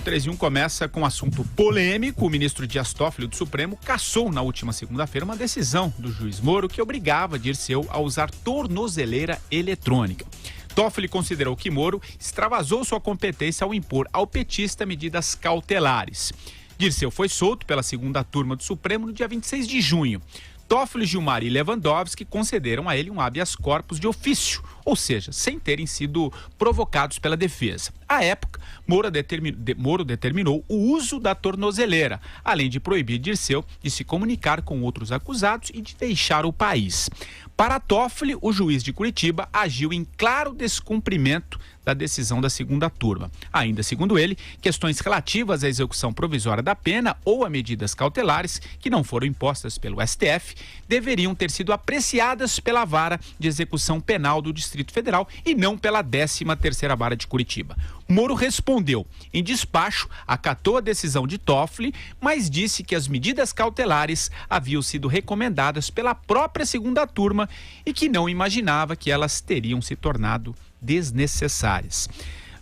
13 começa com um assunto polêmico. O ministro Dias Toffoli do Supremo cassou na última segunda-feira uma decisão do juiz Moro que obrigava Dirceu a usar tornozeleira eletrônica. Toffoli considerou que Moro extravasou sua competência ao impor ao petista medidas cautelares. Dirceu foi solto pela segunda turma do Supremo no dia 26 de junho. Toffoli, Gilmar e Lewandowski concederam a ele um habeas corpus de ofício, ou seja, sem terem sido provocados pela defesa. À época, Moro determinou o uso da tornozeleira, além de proibir Dirceu de se comunicar com outros acusados e de deixar o país. Para Toffoli, o juiz de Curitiba agiu em claro descumprimento da decisão da segunda turma. Ainda segundo ele, questões relativas à execução provisória da pena ou a medidas cautelares que não foram impostas pelo STF deveriam ter sido apreciadas pela Vara de Execução Penal do Distrito Federal e não pela 13ª Vara de Curitiba. Moro respondeu. Em despacho, acatou a decisão de Toffoli, mas disse que as medidas cautelares haviam sido recomendadas pela própria segunda turma e que não imaginava que elas teriam se tornado desnecessárias.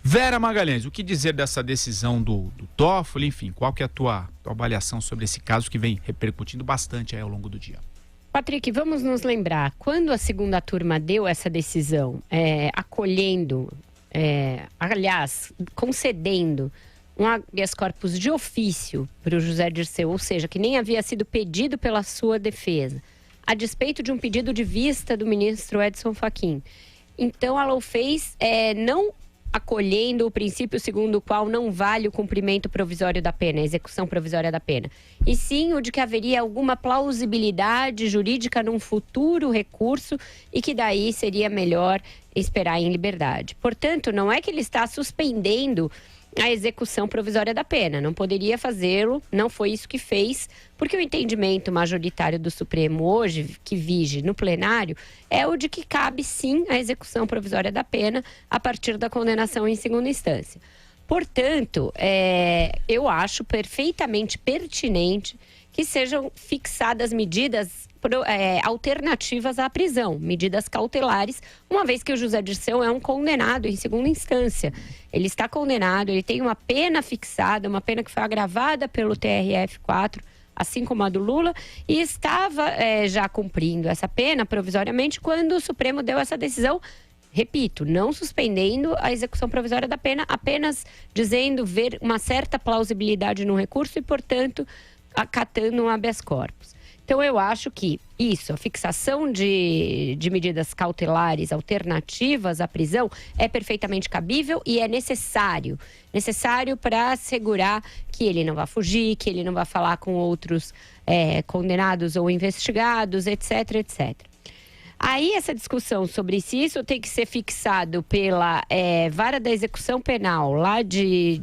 Vera Magalhães, o que dizer dessa decisão do Toffoli? Enfim, qual que é a tua avaliação sobre esse caso que vem repercutindo bastante aí ao longo do dia? Patrick, vamos nos lembrar, quando a segunda turma deu essa decisão, acolhendo, concedendo um habeas corpus de ofício para o José Dirceu, ou seja, que nem havia sido pedido pela sua defesa, a despeito de um pedido de vista do ministro Edson Fachin. Então, ela o fez não acolhendo o princípio segundo o qual não vale o cumprimento provisório da pena, a execução provisória da pena, e sim o de que haveria alguma plausibilidade jurídica num futuro recurso e que daí seria melhor esperar em liberdade. Portanto, não é que ele está suspendendo a execução provisória da pena, não poderia fazê-lo, não foi isso que fez, porque o entendimento majoritário do Supremo hoje, que vige no plenário, é o de que cabe sim a execução provisória da pena a partir da condenação em segunda instância. Portanto, eu acho perfeitamente pertinente que sejam fixadas medidas alternativas à prisão, medidas cautelares, uma vez que o José Dirceu é um condenado em segunda instância. Ele está condenado, ele tem uma pena fixada, uma pena que foi agravada pelo TRF4, assim como a do Lula, e estava já cumprindo essa pena provisoriamente quando o Supremo deu essa decisão, repito, não suspendendo a execução provisória da pena, apenas dizendo ver uma certa plausibilidade no recurso e, portanto, acatando um habeas corpus. Então, eu acho que a fixação de medidas cautelares alternativas à prisão é perfeitamente cabível e é necessário para assegurar que ele não vai fugir, que ele não vai falar com outros condenados ou investigados, etc, etc. Aí, essa discussão sobre se isso tem que ser fixado pela Vara da Execução Penal lá de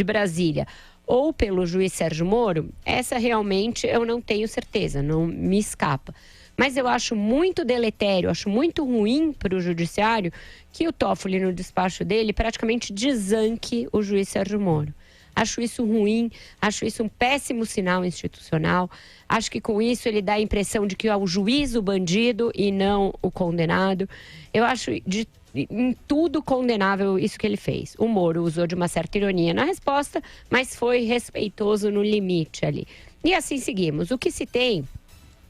Brasília ou pelo juiz Sérgio Moro, essa realmente eu não tenho certeza, não me escapa. Mas eu acho muito deletério, acho muito ruim para o judiciário que o Toffoli, no despacho dele, praticamente desanque o juiz Sérgio Moro. Acho isso ruim, acho isso um péssimo sinal institucional. Acho que com isso ele dá a impressão de que é o juiz o bandido e não o condenado. Eu acho em tudo condenável isso que ele fez. O Moro usou de uma certa ironia na resposta, mas foi respeitoso no limite ali. E assim seguimos. O que se tem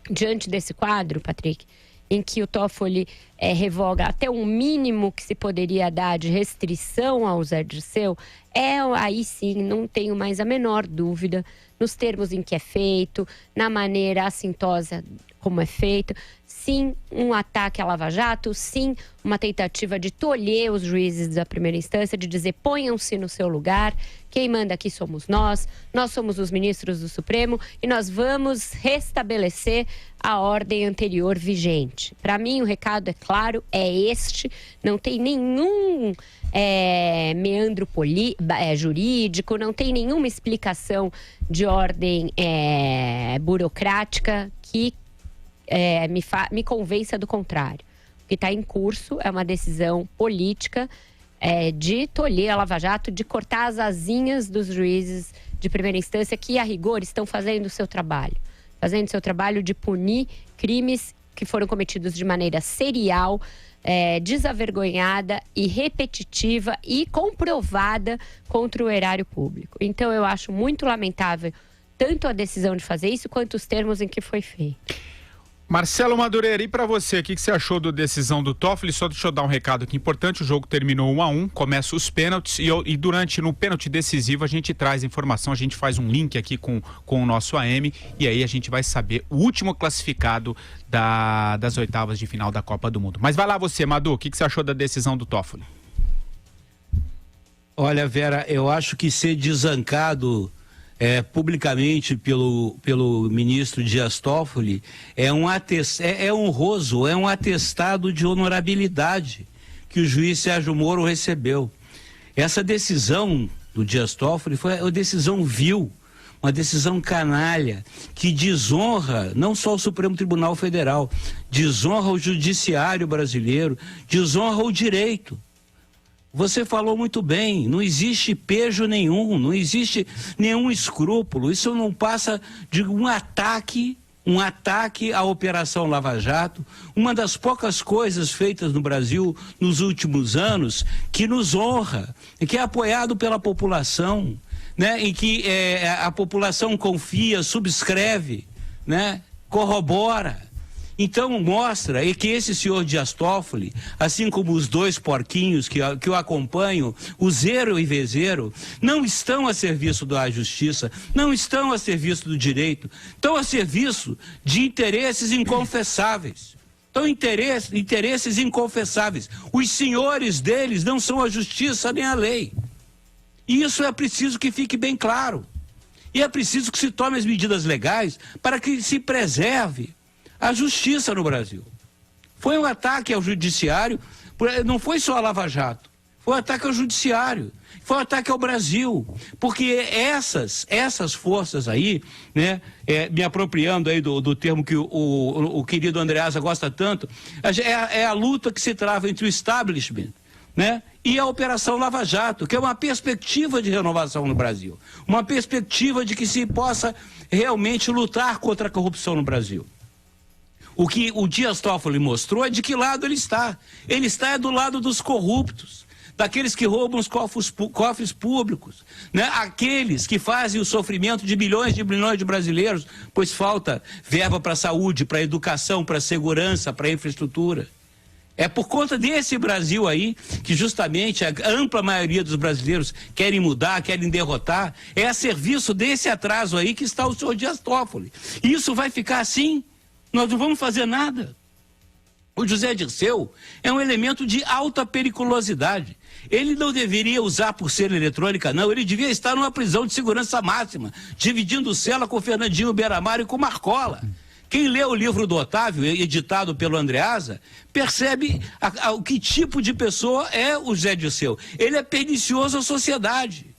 diante desse quadro, Patrick, em que o Toffoli revoga até um mínimo que se poderia dar de restrição ao Zé Dirceu, aí sim, não tenho mais a menor dúvida, nos termos em que é feito, na maneira assintosa como é feito, sim, um ataque à Lava Jato, sim, uma tentativa de tolher os juízes da primeira instância, de dizer ponham-se no seu lugar, quem manda aqui somos nós somos os ministros do Supremo e nós vamos restabelecer a ordem anterior vigente. Para mim, o recado é claro, é este, não tem nenhum meandro jurídico, não tem nenhuma explicação de ordem burocrática que me convença do contrário. O que está em curso é uma decisão política de tolher a Lava Jato, de cortar as asinhas dos juízes de primeira instância que, a rigor, estão fazendo o seu trabalho. Fazendo o seu trabalho de punir crimes que foram cometidos de maneira serial, desavergonhada e repetitiva e comprovada contra o erário público. Então eu acho muito lamentável tanto a decisão de fazer isso quanto os termos em que foi feito. Marcelo Madureira, e para você, o que você achou da decisão do Toffoli? Só deixa eu dar um recado aqui importante, o jogo terminou 1-1, começa os pênaltis e durante, no pênalti decisivo, a gente traz informação, a gente faz um link aqui com o nosso AM e aí a gente vai saber o último classificado das oitavas de final da Copa do Mundo. Mas vai lá você, Madu, o que você achou da decisão do Toffoli? Olha, Vera, eu acho que ser desancado publicamente pelo ministro Dias Toffoli é honroso, é um atestado de honorabilidade que o juiz Sérgio Moro recebeu. Essa decisão do Dias Toffoli foi uma decisão vil, uma decisão canalha, que desonra não só o Supremo Tribunal Federal, desonra o judiciário brasileiro, desonra o direito. Você falou muito bem, não existe pejo nenhum, não existe nenhum escrúpulo, isso não passa de um ataque à Operação Lava Jato, uma das poucas coisas feitas no Brasil nos últimos anos que nos honra, e que é apoiado pela população, né, em que a população confia, subscreve, né, corrobora. Então mostra que esse senhor Dias Toffoli, assim como os dois porquinhos que o acompanham, o Zero e Vezeiro, não estão a serviço da justiça, não estão a serviço do direito, estão a serviço de interesses inconfessáveis. Então interesses inconfessáveis. Os senhores deles não são a justiça nem a lei. E isso é preciso que fique bem claro. E é preciso que se tome as medidas legais para que se preserve a justiça no Brasil. Foi um ataque ao judiciário, não foi só a Lava Jato, foi um ataque ao judiciário, foi um ataque ao Brasil, porque essas forças aí, né, me apropriando aí do termo que o querido Andreasa gosta tanto, é a luta que se trava entre o establishment, né, e a Operação Lava Jato, que é uma perspectiva de renovação no Brasil, uma perspectiva de que se possa realmente lutar contra a corrupção no Brasil. O que o Dias Toffoli mostrou é de que lado ele está. Ele está do lado dos corruptos, daqueles que roubam os cofres públicos, né? Aqueles que fazem o sofrimento de bilhões de brasileiros, pois falta verba para a saúde, para a educação, para a segurança, para a infraestrutura. É por conta desse Brasil aí que justamente a ampla maioria dos brasileiros querem mudar, querem derrotar. É a serviço desse atraso aí que está o senhor Dias Toffoli. E isso vai ficar assim? Nós não vamos fazer nada. O José Dirceu é um elemento de alta periculosidade. Ele não deveria usar pulseira eletrônica, não. Ele devia estar numa prisão de segurança máxima, dividindo cela com Fernandinho Beiramar e com Marcola. Quem lê o livro do Otávio, editado pelo Andreasa, percebe o que tipo de pessoa é o José Dirceu. Ele é pernicioso à sociedade.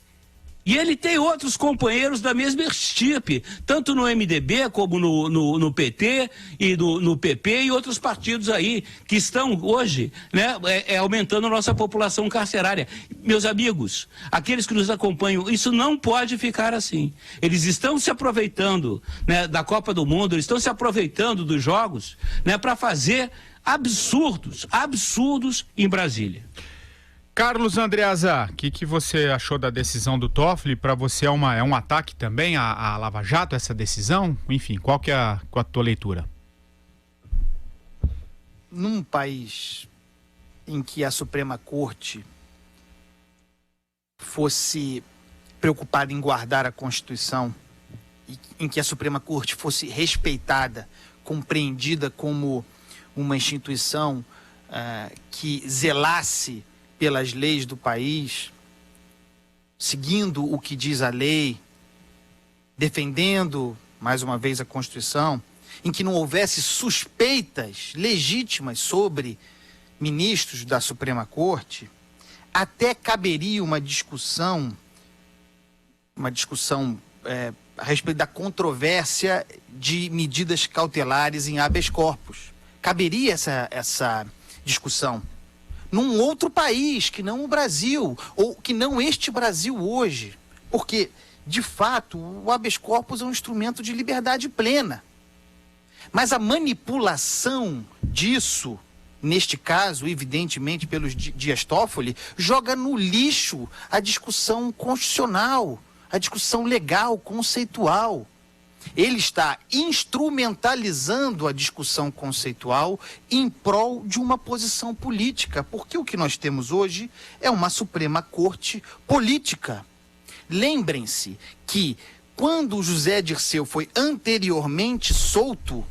E ele tem outros companheiros da mesma estirpe, tanto no MDB como no PT e no PP e outros partidos aí, que estão hoje, né, aumentando a nossa população carcerária. Meus amigos, aqueles que nos acompanham, isso não pode ficar assim. Eles estão se aproveitando, né, da Copa do Mundo, eles estão se aproveitando dos jogos, né, para fazer absurdos em Brasília. Carlos Andreasa, o que você achou da decisão do Toffoli? Para você é um ataque também à Lava Jato, essa decisão? Enfim, qual que é a tua leitura? Num país em que a Suprema Corte fosse preocupada em guardar a Constituição, e em que a Suprema Corte fosse respeitada, compreendida como uma instituição que zelasse pelas leis do país, seguindo o que diz a lei, defendendo, mais uma vez, a Constituição, em que não houvesse suspeitas legítimas sobre ministros da Suprema Corte, até caberia uma discussão a respeito da controvérsia de medidas cautelares em habeas corpus. Caberia essa discussão num outro país, que não o Brasil, ou que não este Brasil hoje. Porque, de fato, o habeas corpus é um instrumento de liberdade plena. Mas a manipulação disso neste caso, evidentemente, pelo Dias Toffoli, joga no lixo a discussão constitucional, a discussão legal, conceitual. Ele está instrumentalizando a discussão conceitual em prol de uma posição política, porque o que nós temos hoje é uma Suprema Corte política. Lembrem-se que, quando o José Dirceu foi anteriormente solto,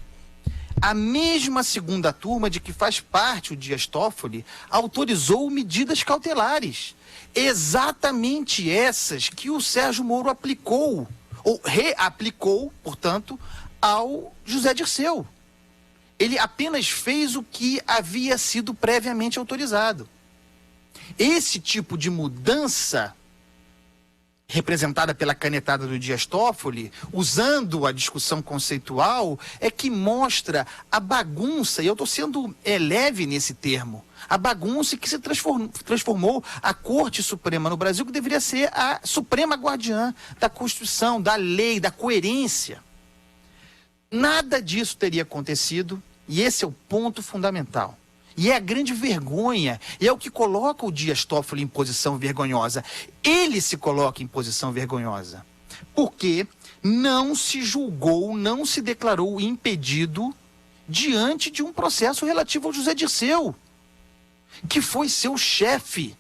a mesma segunda turma de que faz parte o Dias Toffoli autorizou medidas cautelares. Exatamente essas que o Sérgio Moro aplicou, ou reaplicou, portanto, ao José Dirceu. Ele apenas fez o que havia sido previamente autorizado. Esse tipo de mudança, representada pela canetada do Dias Toffoli, usando a discussão conceitual, é que mostra a bagunça, e eu estou sendo leve nesse termo, a bagunça que se transformou a Corte Suprema no Brasil, que deveria ser a suprema guardiã da Constituição, da lei, da coerência. Nada disso teria acontecido, e esse é o ponto fundamental. E é a grande vergonha, e é o que coloca o Dias Toffoli em posição vergonhosa. Ele se coloca em posição vergonhosa, porque não se julgou, não se declarou impedido diante de um processo relativo ao José Dirceu, que foi seu chefe,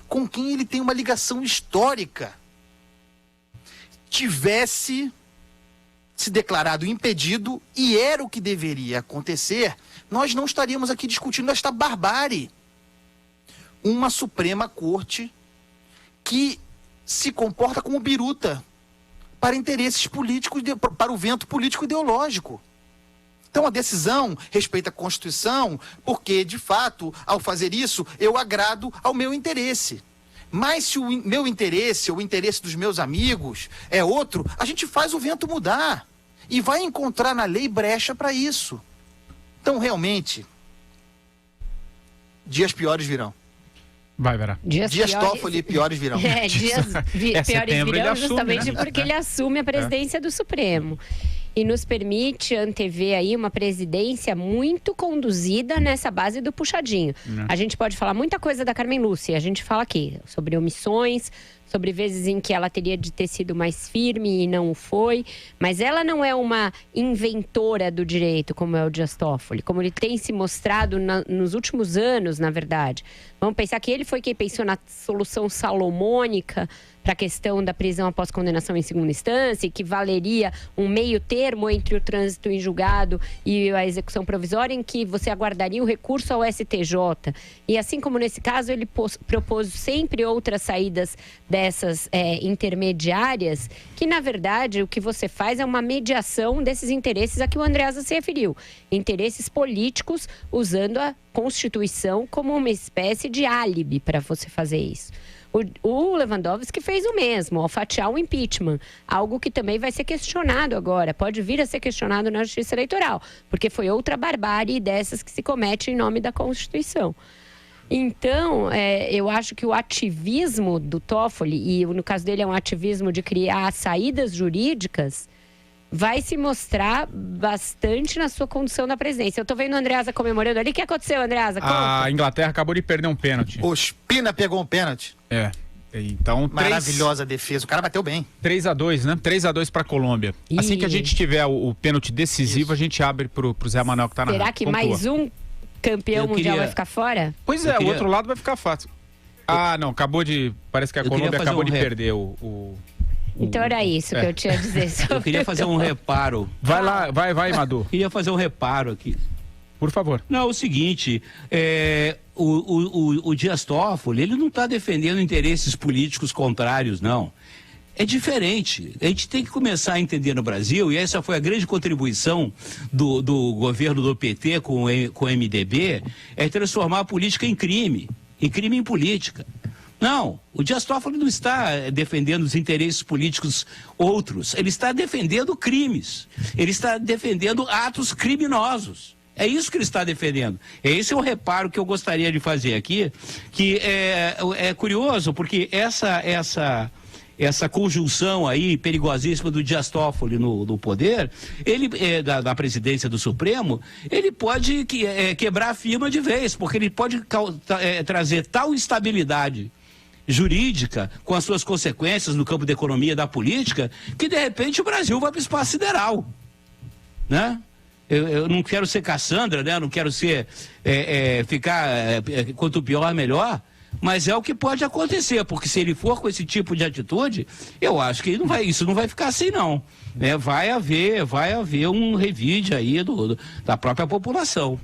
com quem ele tem uma ligação histórica. Tivesse se declarado impedido, e era o que deveria acontecer, nós não estaríamos aqui discutindo esta barbárie. Uma Suprema Corte que se comporta como biruta para interesses políticos, para o vento político ideológico. Então a decisão respeita a Constituição, porque, de fato, ao fazer isso, eu agrado ao meu interesse. Mas se o meu interesse, ou o interesse dos meus amigos, é outro, a gente faz o vento mudar. E vai encontrar na lei brecha para isso. Então, realmente, dias piores virão. Vai, Vera. Dias Toffoli piores virão. Dias piores virão justamente porque ele assume a presidência do Supremo. E nos permite antever aí uma presidência muito conduzida nessa base do puxadinho. A gente pode falar muita coisa da Carmen Lúcia, a gente fala aqui sobre omissões, sobre vezes em que ela teria de ter sido mais firme e não o foi, mas ela não é uma inventora do direito, como é o Dias Toffoli, como ele tem se mostrado nos últimos anos, na verdade. Vamos pensar que ele foi quem pensou na solução salomônica para a questão da prisão após condenação em segunda instância, que valeria um meio termo entre o trânsito em julgado e a execução provisória, em que você aguardaria o recurso ao STJ. E assim como nesse caso, ele propôs sempre outras saídas dessas intermediárias, que na verdade o que você faz é uma mediação desses interesses a que o Andreasa se referiu. Interesses políticos, usando a Constituição como uma espécie de álibi para você fazer isso. O Lewandowski fez o mesmo, ao fatiar o impeachment, algo que também vai ser questionado agora, pode vir a ser questionado na Justiça Eleitoral, porque foi outra barbárie dessas que se comete em nome da Constituição. Então, eu acho que o ativismo do Toffoli, e no caso dele é um ativismo de criar saídas jurídicas, vai se mostrar bastante na sua condução da presidência. Eu tô vendo o Andreasa comemorando ali. O que aconteceu, Andreasa? A Inglaterra acabou de perder um pênalti. O Spina pegou um pênalti. Então, maravilhosa defesa. O cara bateu bem. 3-2, né? 3-2 para a Colômbia. Assim que a gente tiver o pênalti decisivo, a gente abre pro Zé Manuel que tá na. Será que mais um campeão mundial vai ficar fora? Pois é, o outro lado vai ficar fácil. Não, parece que a Colômbia acabou de perder o Então era isso que eu tinha a dizer sobre. Eu queria fazer um reparo. Vai lá, vai, Madu. Queria fazer um reparo aqui. Por favor. Não, o seguinte, o Dias Toffoli, ele não está defendendo interesses políticos contrários, não. É diferente. A gente tem que começar a entender no Brasil, e essa foi a grande contribuição do governo do PT com o MDB, é transformar a política em crime em política. Não, o Dias Toffoli não está defendendo os interesses políticos outros, ele está defendendo crimes, ele está defendendo atos criminosos. É isso que ele está defendendo. Esse é o reparo que eu gostaria de fazer aqui, que é curioso, porque essa conjunção aí perigosíssima do Dias Toffoli no poder, ele da presidência do Supremo, ele pode quebrar a firma de vez, porque ele pode trazer tal instabilidade jurídica, com as suas consequências no campo da economia e da política, que de repente o Brasil vai para o espaço sideral, né? Eu não quero ser Cassandra, né? Eu não quero ser quanto pior melhor, mas é o que pode acontecer, porque se ele for com esse tipo de atitude, eu acho que isso não vai ficar assim, não. Vai haver um revide aí da própria população.